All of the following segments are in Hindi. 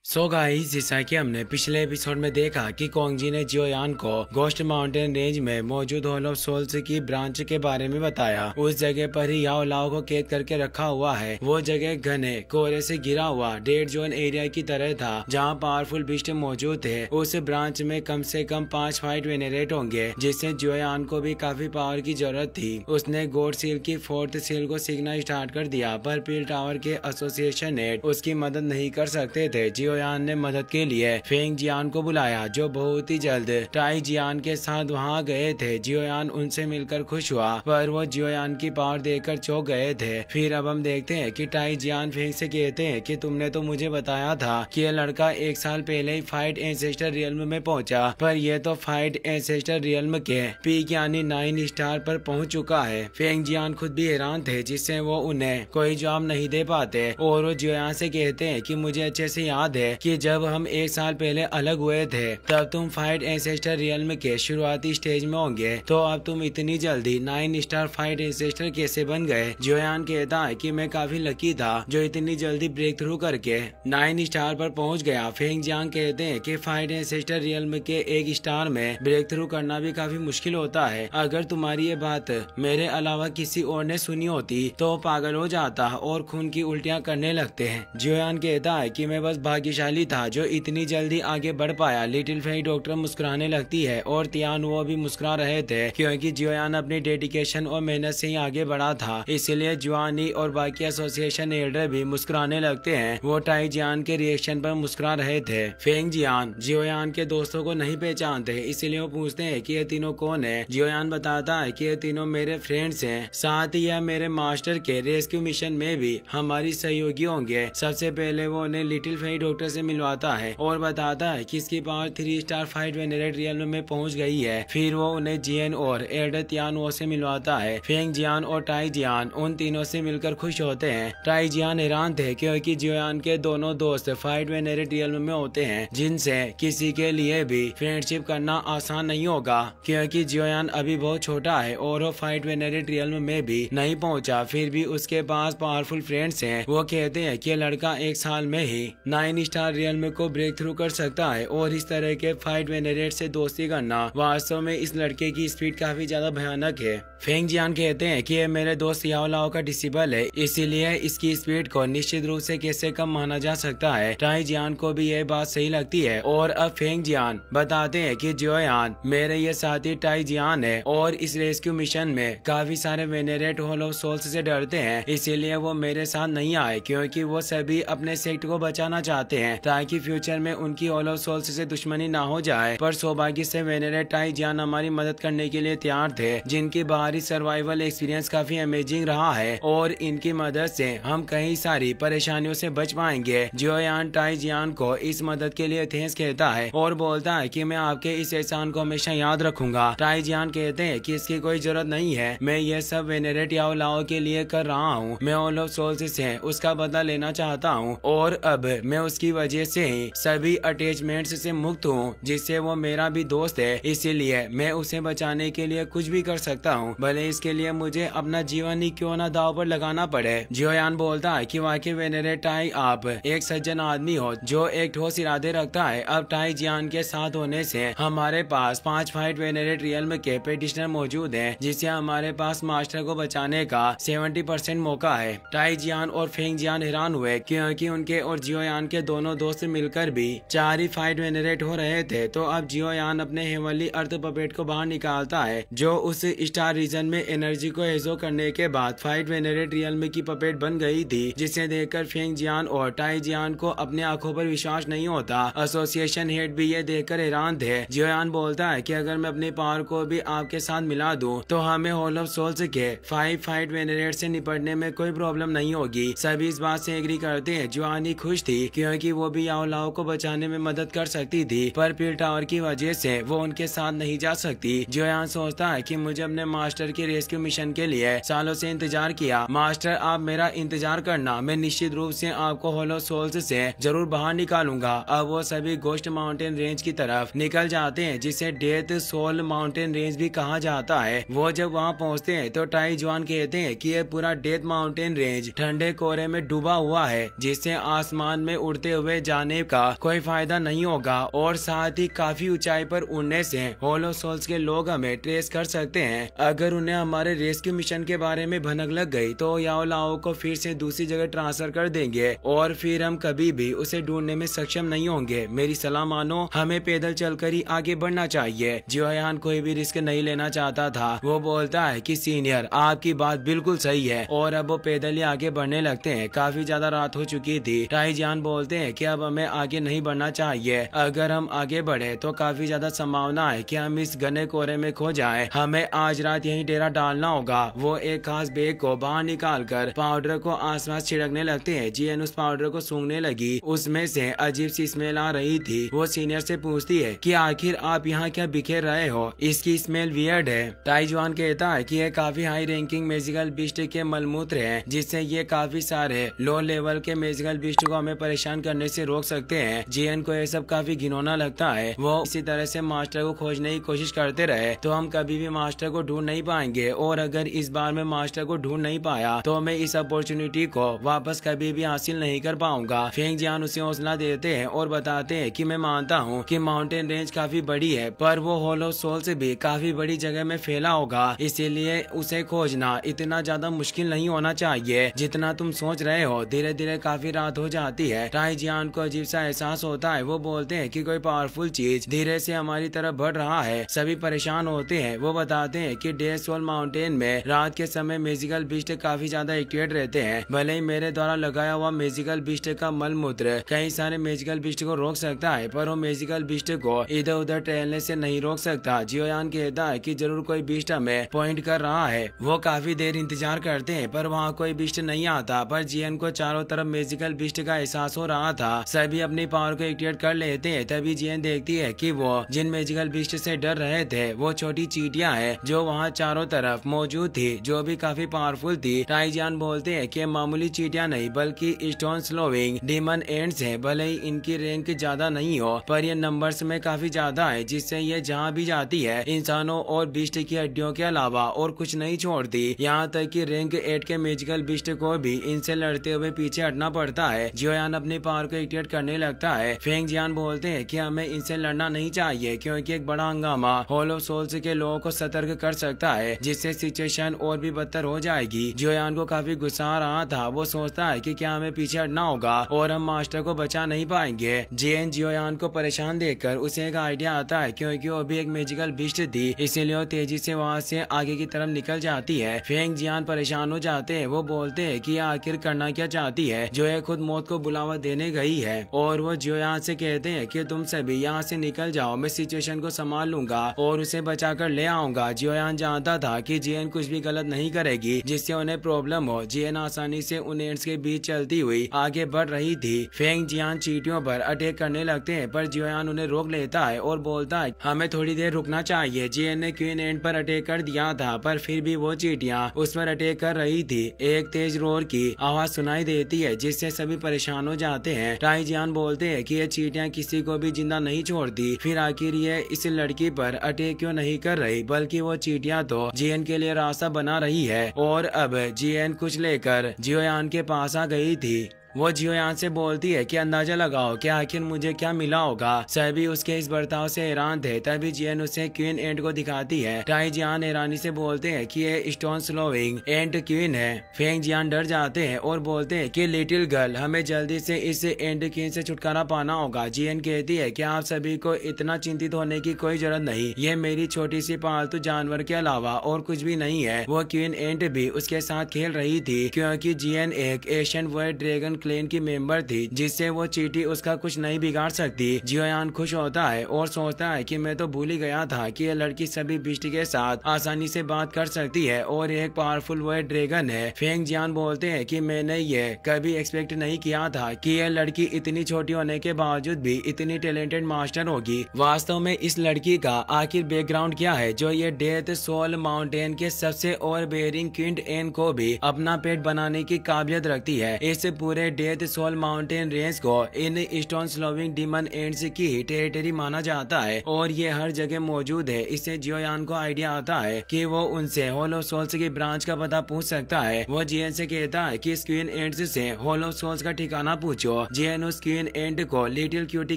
सो गाइस, जैसा कि हमने पिछले एपिसोड में देखा कि कोंगजी ने जियोयान को घोस्ट माउंटेन रेंज में मौजूद हॉल ऑफ सोल्स की ब्रांच के बारे में बताया। उस जगह पर ही याओ लाओ को कैद करके रखा हुआ है। वो जगह घने कोहरे से घिरा हुआ डेड जोन एरिया की तरह था जहाँ पावरफुल बीस्ट मौजूद थे। उस ब्रांच में कम से कम 5 फाइट वेनरेट होंगे, जिससे जियोयान को भी काफी पावर की जरूरत थी। उसने गॉड सील की 4th सील को सीखना स्टार्ट कर दिया, पर पील टावर के एसोसिएशन ने उसकी मदद नहीं कर सकते थे। जियोयान ने मदद के लिए फेंग जियान को बुलाया, जो बहुत ही जल्द टाई जियान के साथ वहां गए थे। जियोयान उनसे मिलकर खुश हुआ, पर वो जियोयान की पावर देखकर चौंक गए थे। फिर अब हम देखते हैं कि टाई जियान फेंग से कहते हैं कि तुमने तो मुझे बताया था कि यह लड़का 1 साल पहले ही फाइट एंसेस्टर रियल्म में पहुंचा, पर यह तो फाइट एंसेस्टर रियल्म के पीक यानी 9 स्टार पर पहुंच चुका है। फेंग जियान खुद भी हैरान थे, जिससे वो उन्हें कोई जवाब नहीं दे पाते। और वो जियोयान से कहते हैं कि मुझे अच्छे से याद है कि जब हम 1 साल पहले अलग हुए थे, तब तुम फाइट एंसेस्टर रियल्म के शुरुआती स्टेज में होंगे, तो अब तुम इतनी जल्दी 9 स्टार फाइट एंसेस्टर कैसे बन गए। जियोयान कहता है कि मैं काफी लकी था जो इतनी जल्दी ब्रेक थ्रू करके 9 स्टार पर पहुंच गया। फेंग जियांग कहते हैं कि फाइट एंसेस्टर रियल्म के 1 स्टार में ब्रेक थ्रू करना भी काफी मुश्किल होता है। अगर तुम्हारी ये बात मेरे अलावा किसी और ने सुनी होती तो पागल हो जाता और खून की उल्टियां करने लगते हैं। जियोयान कहता है कि मैं बस भाग्यशाली था जो इतनी जल्दी आगे बढ़ पाया। लिटिल फेई डॉक्टर मुस्कुराने लगती है और तियान वो भी मुस्कुरा रहे थे, क्योंकि जियोयान अपनी डेडिकेशन और मेहनत से ही आगे बढ़ा था। इसलिए जुआनी और बाकी एसोसिएशन एल्डर भी मुस्कुराने लगते हैं। वो टाई जियान के रिएक्शन पर मुस्कुरा रहे थे। फेंग जियान जियोयान के दोस्तों को नहीं पहचानते, इसलिए वो पूछते हैं कि ये तीनों कौन है। जियोयान बताता है कि ये तीनों मेरे फ्रेंड्स हैं, साथ ही यह मेरे मास्टर के रेस्क्यू मिशन में भी हमारी सहयोगी होंगे। सबसे पहले वो उन्हें लिटिल फेई डॉक्टर से मिलवाता है और बताता है कि इसकी power 3 star fight venerate realm में पहुंच गई है। फिर वो उन्हें जियन और एल्डर तियान वो से मिलवाता है। फेंग जियान और टाई जियान उन तीनों से मिलकर खुश होते हैं। टाई जियान हैरान थे, क्योंकि जियोयान के दोनों दोस्त फाइट वेनरेट रियल्म में होते हैं, जिनसे किसी के लिए भी फ्रेंडशिप करना आसान नहीं होगा, क्योंकि जियोयान अभी बहुत छोटा है और वो फाइट वेनरेट रियल्म में भी नहीं पहुंचा। फिर भी उसके पास पावरफुल फ्रेंड्स हैं। वो कहते हैं कि लड़का 1 साल में ही 9 स्टार रियल्म को ब्रेक थ्रू कर सकता है, और इस तरह के फाइट वेनरेट से दोस्ती करना वास्तव में इस लड़के की स्पीड काफी ज्यादा भयानक है। फेंग जियान कहते हैं कि ये मेरे दोस्त याओ लाओ का डिसिबल है, इसीलिए इसकी स्पीड को निश्चित रूप से कैसे कम माना जा सकता है। टाई जियान को भी यह बात सही लगती है, और अब फेंग जियान बताते हैं कि जियोयान मेरे ये साथी टाई जियान है, और इस रेस्क्यू मिशन में काफी सारे वेनरेट हॉल ऑफ सोल्स से डरते हैं, इसीलिए वो मेरे साथ नहीं आए, क्योंकि वो सभी अपने सेक्ट को बचाना चाहते हैं ताकि फ्यूचर में उनकी हॉल ऑफ सोल्स से दुश्मनी ना हो जाए। पर सौभाग्य से वेनरेट टाई जियान हमारी मदद करने के लिए तैयार थे, जिनकी बाहरी सर्वाइवल एक्सपीरियंस काफी अमेजिंग रहा है, और इनकी मदद से हम कई सारी परेशानियों से बच पाएंगे। जियोयान टाई जियान को इस मदद के लिए थैंक्स कहता है और बोलता है कि मैं आपके इस एहसान को हमेशा याद रखूंगा। टाई जियान कहते हैं कि इसकी कोई जरूरत नहीं है, मैं ये सब वेनरेट याओ लाओ के लिए कर रहा हूँ। मैं हॉल ऑफ सोल्स से उसका बदला लेना चाहता हूँ, और अब मैं उसकी वजह से ही सभी अटैचमेंट्स से मुक्त हूँ, जिससे वो मेरा भी दोस्त है, इसीलिए मैं उसे बचाने के लिए कुछ भी कर सकता हूँ, भले इसके लिए मुझे अपना जीवन ही क्यों ना दाव पर लगाना पड़े। जियोयान बोलता है कि वाकई वेनरेट टाई आप एक सज्जन आदमी हो जो एक ठोस इरादे रखता है। अब टाई जियान के साथ होने से हमारे पास 5 फाइट वेनरेट रियल्म के पेटिशनर मौजूद हैं, जिससे हमारे पास मास्टर को बचाने का 70% मौका है। टाई जियान और फेंग जियान हैरान हुए, क्योंकि उनके और जियोयान के दोनों दोस्त मिलकर भी 4 ही फाइट वेनरेट हो रहे थे। तो अब जियोयान अपने हेवनली अर्थ पपेट को बाहर निकालता है, जो उस स्टार रीजन में एनर्जी को एजो करने के बाद फाइट वेनरेट रियल्म की पपेट बन गई थी, जिसे देखकर फेंग जियान और टाई जियान को अपने आंखों पर विश्वास नहीं होता। एसोसिएशन हेड भी ये देखकर हैरान थे। जियोयान बोलता है कि अगर मैं अपनी पावर को भी आपके साथ मिला दूं, तो हमें हॉल ऑफ सोल्स के 5 फाइट वेनरेट से निपटने में कोई प्रॉब्लम नहीं होगी। सभी इस बात से एग्री करते हैं। जुआनी खुश थी, क्योंकि वो भी याओ लाओ को बचाने में मदद कर सकती थी, पर पील टावर की वजह से वो उनके साथ नहीं जा सकती। जियोयान सोचता है कि मुझे अपने मास्टर के रेस्क्यू मिशन के लिए सालों से इंतजार किया। मास्टर, आप मेरा इंतजार करना, मैं निश्चित रूप से आपको हॉल ऑफ सोल्स से जरूर बाहर निकालूंगा। अब वो सभी घोस्ट माउंटेन रेंज की तरफ निकल जाते हैं, जिसे डेथ सोल माउंटेन रेंज भी कहा जाता है। वो जब वहाँ पहुँचते हैं तो टाई जुआन कहते हैं कि ये पूरा डेथ माउंटेन रेंज ठंडे कोहरे में डूबा हुआ है, जिससे आसमान में उड़ते हुए जाने का कोई फायदा नहीं होगा और साथ ही काफी ऊंचाई पर उड़ने से होलो सोल्स के लोग हमें ट्रेस कर सकते हैं। अगर उन्हें हमारे रेस्क्यू मिशन के बारे में भनक लग गई तो याओ लाओ को फिर से दूसरी जगह ट्रांसफर कर देंगे और फिर हम कभी भी उसे ढूंढने में सक्षम नहीं होंगे। मेरी सलाह मानो, हमें पैदल चलकर ही आगे बढ़ना चाहिए। जियोयान कोई भी रिस्क नहीं लेना चाहता था। वो बोलता है कि सीनियर, आपकी बात बिल्कुल सही है और अब वो पैदल ही आगे बढ़ने लगते हैं। काफी ज्यादा रात हो चुकी थी। टाईजान बोलते हैं कि अब हमें आगे नहीं बढ़ना चाहिए। अगर हम आगे बढ़े तो काफी ज्यादा संभावना है कि हम इस घने कोहरे में खो जाएं। हमें आज रात यहीं डेरा डालना होगा। वो एक खास बैग को बाहर निकालकर पाउडर को आसपास छिड़कने लगते हैं। जियन उस पाउडर को सूंघने लगी। उसमें से अजीब सी स्मेल आ रही थी। वो सीनियर से पूछती है कि आखिर आप यहाँ क्या बिखेर रहे हो, इसकी स्मेल वियर्ड है। टाईजुआन कहता है कि ये काफी हाई रैंकिंग मैजिकल बीस्ट के मलमूत्र है, जिससे ये काफी सारे लो लेवल के मैजिकल बीस्ट को हमें परेशान करने से रोक सकते हैं। जियन को ये सब काफी घिनौना लगता है। वो इसी तरह से मास्टर को खोजने की कोशिश करते रहे तो हम कभी भी मास्टर को ढूंढ नहीं पाएंगे और अगर इस बार मैं मास्टर को ढूंढ नहीं पाया तो मैं इस अपॉर्चुनिटी को वापस कभी भी हासिल नहीं कर पाऊंगा। फेंग जियान उसे हौसला देते हैं और बताते हैं कि मैं मानता हूँ कि माउंटेन रेंज काफी बड़ी है, पर वो होलो सोल से भी काफी बड़ी जगह में फैला होगा, इसीलिए उसे खोजना इतना ज्यादा मुश्किल नहीं होना चाहिए जितना तुम सोच रहे हो। धीरे धीरे काफी रात हो जाती है। टाईजियान को अजीब सा एहसास होता है। वो बोलते हैं कि कोई पावरफुल चीज धीरे से हमारी तरफ बढ़ रहा है। सभी परेशान होते हैं। वो बताते हैं कि डे सोल माउंटेन में रात के समय मैजिकल बीस्ट काफी ज्यादा एक्टिवेट रहते हैं। भले ही मेरे द्वारा लगाया हुआ मैजिकल बीस्ट का मलमूत्र कई सारे मैजिकल बीस्ट को रोक सकता है, पर वो मैजिकल बीस्ट को इधर उधर टहलने से नहीं रोक सकता। जियोयान कहता है कि जरूर कोई बीस्ट हमें पॉइंट कर रहा है। वो काफी देर इंतजार करते हैं पर वहाँ कोई बीस्ट नहीं आता, पर जियन को चारों तरफ मैजिकल बीस्ट का एहसास हो रहा था। सभी अपनी पावर को एक्टिवेट कर लेते हैं। तभी जियन देखती है कि वो जिन मैजिकल बीस्ट से डर रहे थे वो छोटी चींटियां हैं जो वहाँ चारों तरफ मौजूद थी, जो भी काफी पावरफुल थी। टाईजान बोलते हैं कि मामूली चींटियां नहीं बल्कि स्टोन स्लोविंग डीमन एंड्स हैं। भले ही इनकी रैंक ज्यादा नहीं हो पर ये नंबर्स में काफी ज्यादा है, जिससे ये जहाँ भी जाती है इंसानों और बीस्ट की हड्डियों के अलावा और कुछ नहीं छोड़ती। यहाँ तक कि रैंक 8 के मैजिकल बीस्ट को भी इनसे लड़ते हुए पीछे हटना पड़ता है। जियोयान अपनी पावर को एक्टिवेट करने लगता है। फेंग जियान बोलते हैं कि हमें इनसे लड़ना नहीं चाहिए क्योंकि एक बड़ा हंगामा होलो सोल्स के लोगों को सतर्क कर सकता है, जिससे सिचुएशन और भी बदतर हो जाएगी। जियोयान को काफी गुस्सा आ रहा था। वो सोचता है कि क्या हमें पीछे हटना होगा और हम मास्टर को बचा नहीं पाएंगे। जियन जियोयान को परेशान देखकर उसे एक आइडिया आता है, क्योंकि वो भी एक मैजिकल बीस्ट थी, इसीलिए वो तेजी से वहाँ से आगे की तरफ निकल जाती है। फेंग जियान परेशान हो जाते हैं। वो बोलते हैं कि आखिर करना क्या चाहती है, जो है खुद मौत को बुलावा देने गई है। और वो जियोयान से कहते हैं कि तुम सभी यहाँ से निकल जाओ, मैं सिचुएशन को संभाल लूंगा और उसे बचा कर ले आऊंगा। जियोयान जानता था कि जियन कुछ भी गलत नहीं करेगी जिससे उन्हें प्रॉब्लम हो। जियन आसानी से उन एंड्स के बीच चलती हुई आगे बढ़ रही थी। फेंग जियान चींटियों पर अटैक करने लगते हैं, पर जियोयान उन्हें रोक लेता है और बोलता है हमें थोड़ी देर रुकना चाहिए। जियन ने क्वीन एंड पर अटैक कर दिया था, पर फिर भी वो चींटियां उस पर अटैक कर रही थी। एक तेज रोर की आवाज सुनाई देती है, जिससे सभी परेशान हो जाते हैं। टाईजियान बोलते हैं कि ये चींटियां किसी को भी जिंदा नहीं छोड़ती, फिर आखिर ये इस लड़की पर अटैक क्यों नहीं कर रही, बल्कि वो चींटियां तो जियन के लिए रास्ता बना रही है। और अब जियन कुछ लेकर जियोयान के पास आ गई थी। वो जियोयान से बोलती है कि अंदाजा लगाओ कि आखिर मुझे क्या मिला होगा। सभी उसके इस बर्ताव से हैरान थे। तभी जियन उसे क्वीन एंट को दिखाती है। टाईजियान हैरानी से बोलते हैं कि ये स्टोन स्लोविंग एंट क्वीन है। फेंग जियान डर जाते हैं और बोलते हैं कि लिटिल गर्ल, हमें जल्दी से इस एंट क्वीन से छुटकारा पाना होगा। जियन कहती है कि आप सभी को इतना चिंतित होने की कोई जरूरत नहीं, ये मेरी छोटी सी पालतू जानवर के अलावा और कुछ भी नहीं है। वो क्वीन एंट भी उसके साथ खेल रही थी, क्योंकि जियन एक एशियन वाइट ड्रैगन क्लैन की मेंबर थी, जिससे वो चींटी उसका कुछ नहीं बिगाड़ सकती। जियोयान खुश होता है और सोचता है कि मैं तो भूल ही गया था कि ये लड़की सभी बीस्ट के साथ आसानी से बात कर सकती है और एक पावरफुल वाइट ड्रैगन है। फेंग जियान बोलते हैं कि मैंने ये कभी एक्सपेक्ट नहीं किया था कि ये लड़की इतनी छोटी होने के बावजूद भी इतनी टैलेंटेड मास्टर होगी। वास्तव में इस लड़की का आखिर बैकग्राउंड क्या है, जो ये डेथ सोल माउंटेन के सबसे ओवर बेयरिंग क्वीन एन को भी अपना पेट बनाने की काबिलियत रखती है। इस पूरे डेथ सोल माउंटेन रेंज को in stone slowing demon ends की टेरिटरी माना जाता है और ये हर जगह मौजूद है। इससे जियोयान को आइडिया आता है कि वो उनसे होलो सोल्स की ब्रांच का पता पूछ सकता है। वो जियन से कहता है कि क्वीन एंड्स से होलो सोल्स का ठिकाना पूछो। जियन उस क्वीन एंड को लिटिल क्यूटी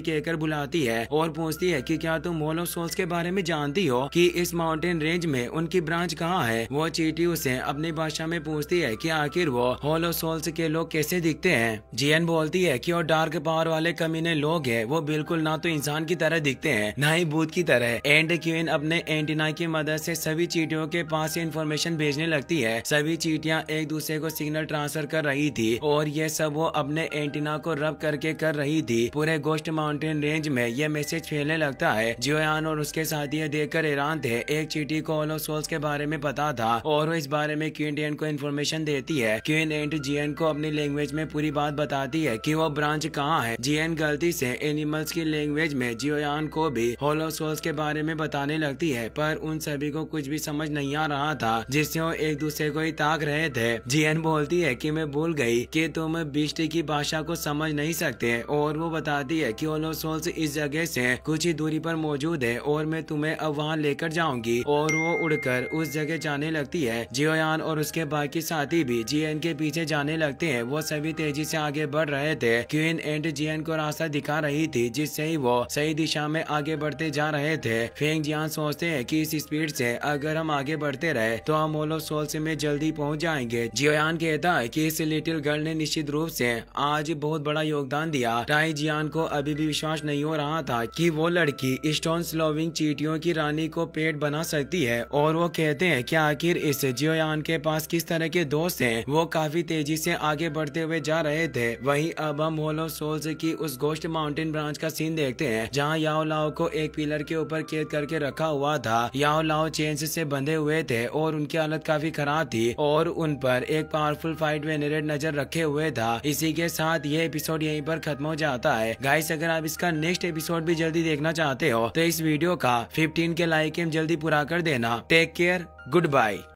कहकर बुलाती है और पूछती है कि क्या तुम होलो सोल्स के बारे में जानती हो कि इस माउंटेन रेंज में उनकी ब्रांच कहाँ है। वो चींटी उसे अपनी भाषा में पूछती है कि आखिर वो होलो सोल्स के लोग कैसे दिखते हैं। जियन बोलती है कि वो डार्क पावर वाले कमीने लोग हैं। वो बिल्कुल ना तो इंसान की तरह दिखते हैं ना ही भूत की तरह। एंड क्वीन अपने एंटीना की मदद से सभी चींटियों के पास इन्फॉर्मेशन भेजने लगती है। सभी चींटियां एक दूसरे को सिग्नल ट्रांसफर कर रही थी और ये सब वो अपने एंटीना को रब करके कर रही थी। पूरे गोस्ट माउंटेन रेंज में ये मैसेज फैलने लगता है। जियोयान और उसके साथी ये देखकर हैरान थे। एक चींटी को होलो सोल्स के बारे में पता था और वो इस बारे में क्वीन एंड को इन्फॉर्मेशन देती है। क्वीन एंड जियन को अपनी लैंग्वेज में पूरी बात बताती है कि वो ब्रांच कहाँ है। जियन गलती से एनिमल्स की लैंग्वेज में जियोयान को भी होलो सोल्स के बारे में बताने लगती है, पर उन सभी को कुछ भी समझ नहीं आ रहा था, जिससे वो एक दूसरे को ही ताक रहे थे। जियन बोलती है कि मैं भूल गई कि तुम बिष्ट की भाषा को समझ नहीं सकते और वो बताती है कि होलो सोल्स इस जगह से कुछ ही दूरी पर मौजूद है और मैं तुम्हें अब वहाँ लेकर जाऊंगी। और वो उड़कर उस जगह जाने लगती है। जियोयान और उसके बाकी साथी भी जियन के पीछे जाने लगते हैं। वो सभी तेजी से आगे बढ़ रहे थे। क्वीन एंड जियन को रास्ता दिखा रही थी, जिससे ही वो सही दिशा में आगे बढ़ते जा रहे थे। फेंग जियान सोचते हैं कि इस स्पीड से अगर हम आगे बढ़ते रहे तो हम होलो सोल्स में जल्दी पहुंच जाएंगे। जियोयान कहता है कि इस लिटिल गर्ल ने निश्चित रूप से आज बहुत बड़ा योगदान दिया। टाई जियान को अभी भी विश्वास नहीं हो रहा था कि वो लड़की स्टोन स्लोविंग चींटियों की रानी को पेट बना सकती है और वो कहते हैं कि आखिर इस जियोयान के पास किस तरह के दोस्त हैं। वो काफी तेजी से आगे बढ़ते हुए जा रहे थे। वहीं अब हम होलो सोल्स की उस गोस्ट माउंटेन ब्रांच का सीन देखते हैं, जहाँ याओ लाओ को एक पिलर के ऊपर कैद करके रखा हुआ था। याओ लाओ चेन्स से बंधे हुए थे और उनकी हालत काफी खराब थी और उन पर एक पावरफुल फाइट वेनरेट नजर रखे हुए था। इसी के साथ ये एपिसोड यहीं पर खत्म हो जाता है। गाइस, अगर आप इसका नेक्स्ट एपिसोड भी जल्दी देखना चाहते हो तो इस वीडियो का 15 के लाइक जल्दी पूरा कर देना। Take care, good bye.